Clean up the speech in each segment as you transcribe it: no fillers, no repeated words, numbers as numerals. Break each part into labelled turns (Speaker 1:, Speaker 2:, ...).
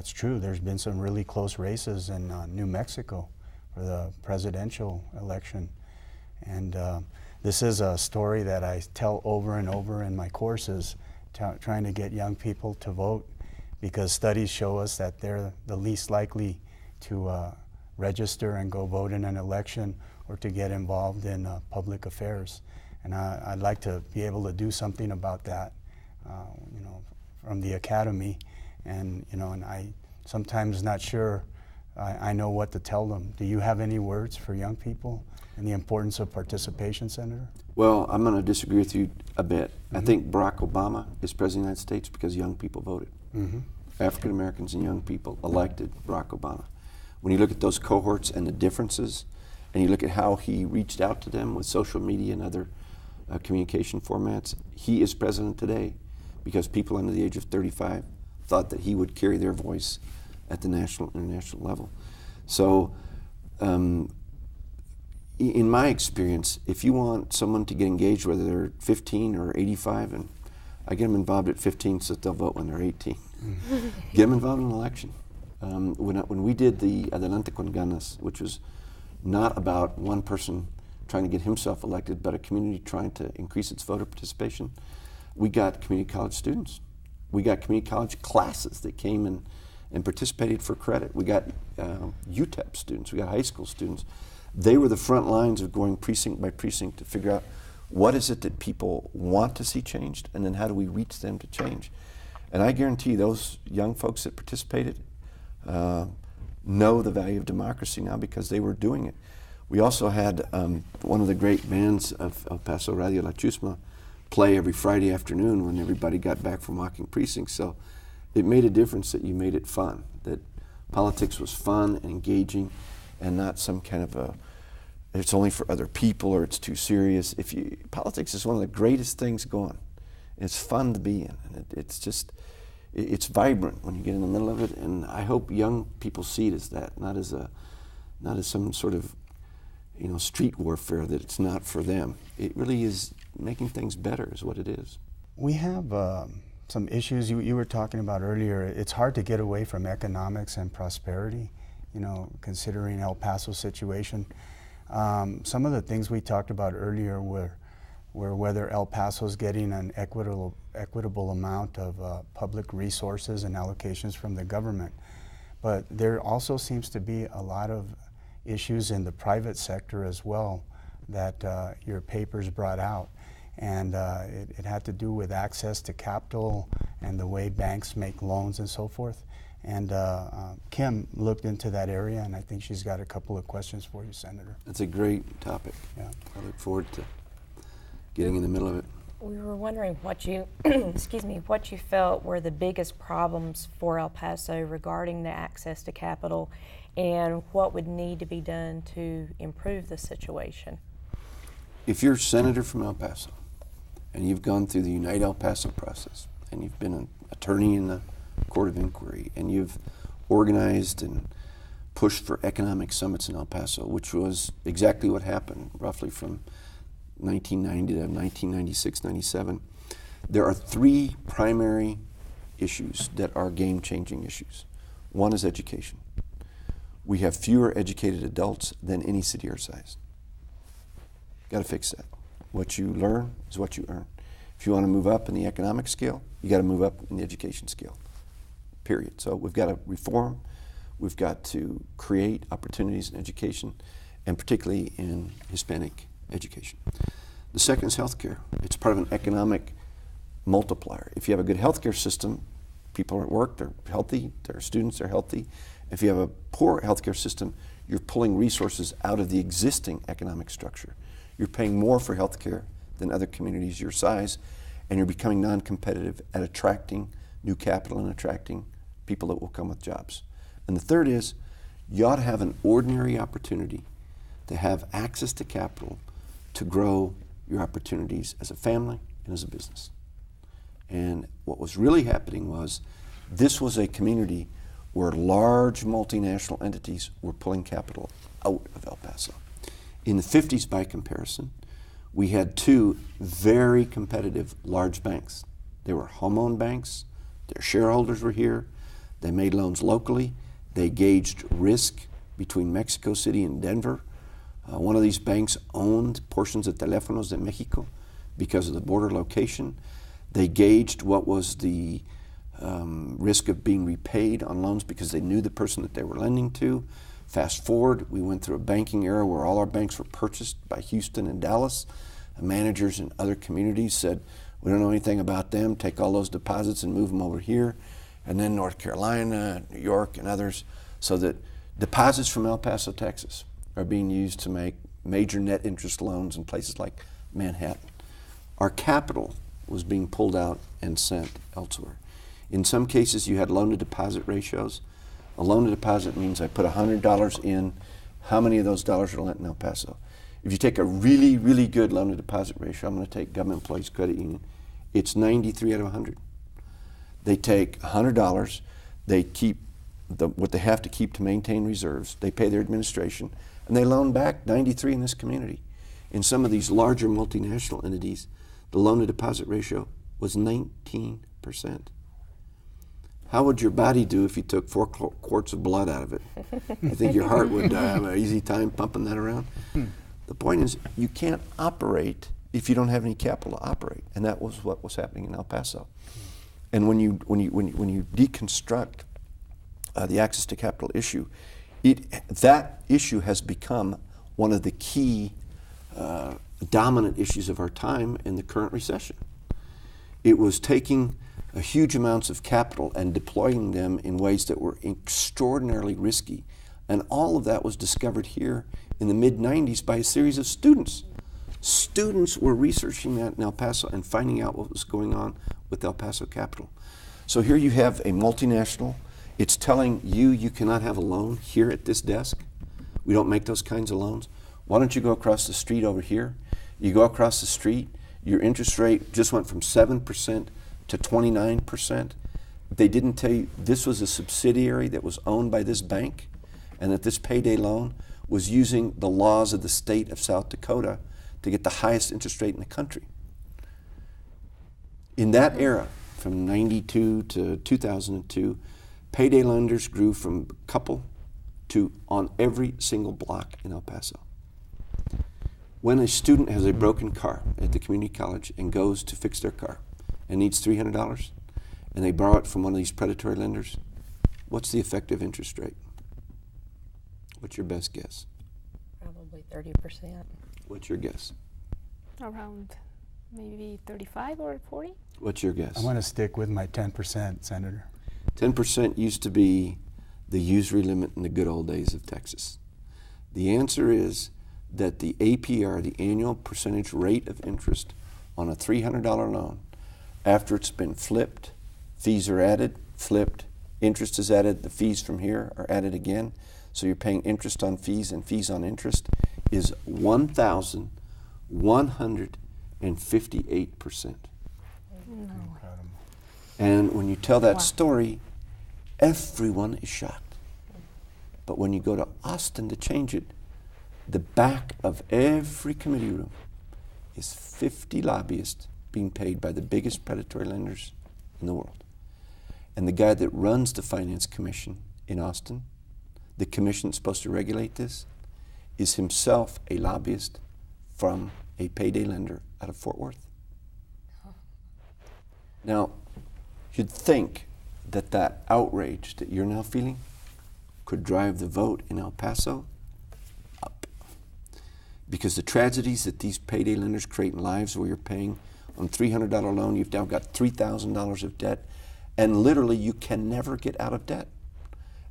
Speaker 1: that's true. There's been some really close races in New Mexico for the presidential election. And this is a story that I tell over and over in my courses, trying to get young people to vote, because studies show us that they're the least likely to register and go vote in an election or to get involved in public affairs. And I'd like to be able to do something about that, you know, from the academy. And, you know, and I sometimes not sure I know what to tell them. Do you have any words for young people and the importance of participation, Senator?
Speaker 2: Well, I'm going to disagree with you a bit. I think Barack Obama is President of the United States because young people voted. African Americans and young people elected Barack Obama. When you look at those cohorts and the differences, and you look at how he reached out to them with social media and other communication formats, he is president today because people under the age of 35 thought that he would carry their voice at the national, international level. So, in my experience, if you want someone to get engaged, whether they're 15 or 85, and I get them involved at 15 so that they'll vote when they're 18. Get them involved in an election. When we did the Adelante con Ganas, which was not about one person trying to get himself elected, but a community trying to increase its voter participation, we got community college students. We got community college classes that came and participated for credit. We got UTEP students. We got high school students. They were the front lines of going precinct by precinct to figure out what is it that people want to see changed, and then how do we reach them to change. And I guarantee those young folks that participated know the value of democracy now because they were doing it. We also had one of the great bands of El Paso, Radio La Chusma, play every Friday afternoon when everybody got back from walking precincts. So it made a difference that you made it fun, that politics was fun and engaging and not some kind of it's only for other people or it's too serious. Politics is one of the greatest things going. It's fun to be in, and it's vibrant when you get in the middle of it, and I hope young people see it as that, not as some sort of, you know, street warfare that it's not for them. It really is making things better is what it is. We have some issues you were talking about earlier. It's hard to get away from economics and prosperity, you know, considering El Paso's situation. Some of the things we talked about earlier were whether El Paso's getting an equitable amount of public resources and allocations from the government. But there also seems to be a lot of issues in the private sector as well that your papers brought out. And it had to do with access to capital and the way banks make loans and so forth. And Kim looked into that area, and I think she's got a couple of questions for you, Senator. That's a great topic. Yeah. I look forward to getting in the middle of it.
Speaker 3: We were wondering what you, excuse me, what you felt were the biggest problems for El Paso regarding the access to capital, and what would need to be done to improve the situation.
Speaker 2: If you're a senator from El Paso, and you've gone through the Unite El Paso process, and you've been an attorney in the Court of Inquiry, and you've organized and pushed for economic summits in El Paso, which was exactly what happened roughly from 1990 to 1996, 97. There are three primary issues that are game-changing issues. One is education. We have fewer educated adults than any city our size. Got to fix that. What you learn is what you earn. If you want to move up in the economic scale, you got to move up in the education scale, period. So we've got to reform, we've got to create opportunities in education, and particularly in Hispanic education. The second is healthcare. It's part of an economic multiplier. If you have a good healthcare system, people are at work, they're healthy, their students are healthy. If you have a poor healthcare system, you're pulling resources out of the existing economic structure. You're paying more for healthcare than other communities your size, and you're becoming non-competitive at attracting new capital and attracting people that will come with jobs. And the third is, you ought to have an ordinary opportunity to have access to capital to grow your opportunities as a family and as a business. And what was really happening was, this was a community where large multinational entities were pulling capital out of El Paso. In the 50s, by comparison, we had two very competitive large banks. They were home-owned banks, their shareholders were here, They made loans locally. They gauged risk between Mexico City and Denver. One of these banks owned portions of Teléfonos de Mexico because of the border location. They gauged what was the risk of being repaid on loans because they knew the person that they were lending to. Fast forward, we went through a banking era where all our banks were purchased by Houston and Dallas. Managers in other communities said, we don't know anything about them, take all those deposits and move them over here. And then North Carolina, New York, and others, so that deposits from El Paso, Texas are being used to make major net interest loans in places like Manhattan. Our capital was being pulled out and sent elsewhere. In some cases, you had loan-to-deposit ratios. A loan-to-deposit means I put $100 in. How many of those dollars are lent in El Paso? If you take a really, really good loan-to-deposit ratio, I'm going to take Government Employees Credit Union, it's 93 out of 100. They take $100, they keep what they have to keep to maintain reserves, they pay their administration, and they loan back 93 in this community. In some of these larger multinational entities, the loan-to-deposit ratio was 19%. How would your body do if you took 4 quarts of blood out of it? I think your heart would have an easy time pumping that around. The point is, you can't operate if you don't have any capital to operate, and that was what was happening in El Paso. And when you deconstruct the access to capital issue, that issue has become one of the key dominant issues of our time in the current recession. It was taking huge amounts of capital and deploying them in ways that were extraordinarily risky. And all of that was discovered here in the mid-90s by a series of students. Students were researching that in El Paso and finding out what was going on with El Paso Capital. So here you have a multinational. It's telling you you cannot have a loan here at this desk. We don't make those kinds of loans. Why don't you go across the street over here? You go across the street, your interest rate just went from 7% to 29%. They didn't tell you this was a subsidiary that was owned by this bank and that this payday loan was using the laws of the state of South Dakota to get the highest interest rate in the country. In that era, from 92 to 2002, payday lenders grew from a couple to on every single block in El Paso. When a student has a broken car at the community college and goes to fix their car and needs $300, and they borrow it from one of these predatory lenders, what's the effective interest rate? What's your best guess?
Speaker 3: Probably 30%.
Speaker 2: What's your guess?
Speaker 4: Around maybe 35 or 40?
Speaker 2: What's your guess?
Speaker 1: I'm going to stick with my 10%, Senator.
Speaker 2: 10% used to be the usury limit in the good old days of Texas. The answer is that the APR, the annual percentage rate of interest on a $300 loan, after it's been flipped, fees are added, flipped, interest is added, the fees from here are added again, so you're paying interest on fees and fees on interest, is 1,158%.
Speaker 4: No.
Speaker 2: And when you tell that
Speaker 4: Wow.
Speaker 2: story, everyone is shocked. But when you go to Austin to change it, the back of every committee room is 50 lobbyists being paid by the biggest predatory lenders in the world. And the guy that runs the Finance Commission in Austin, the commission that's supposed to regulate this, is himself a lobbyist from a payday lender out of Fort Worth. Now, you'd think that that outrage that you're now feeling could drive the vote in El Paso up. Because the tragedies that these payday lenders create in lives where you're paying on a $300 loan, you've now got $3,000 of debt, and literally you can never get out of debt.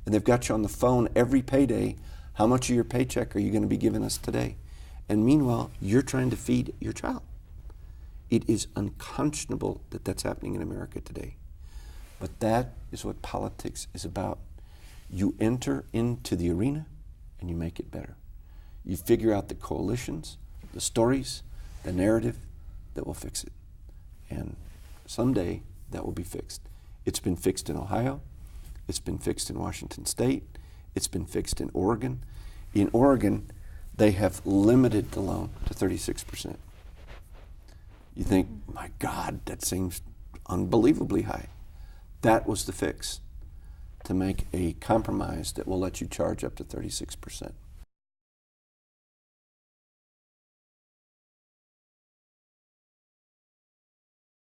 Speaker 2: And they've got you on the phone every payday. How much of your paycheck are you going to be giving us today? And meanwhile, you're trying to feed your child. It is unconscionable that that's happening in America today. But that is what politics is about. You enter into the arena and you make it better. You figure out the coalitions, the stories, the narrative that will fix it. And someday that will be fixed. It's been fixed in Ohio. It's been fixed in Washington State. It's been fixed in Oregon. In Oregon, they have limited the loan to 36%. You think, my God, that seems unbelievably high. That was the fix. to make a compromise that will let you charge up to 36%.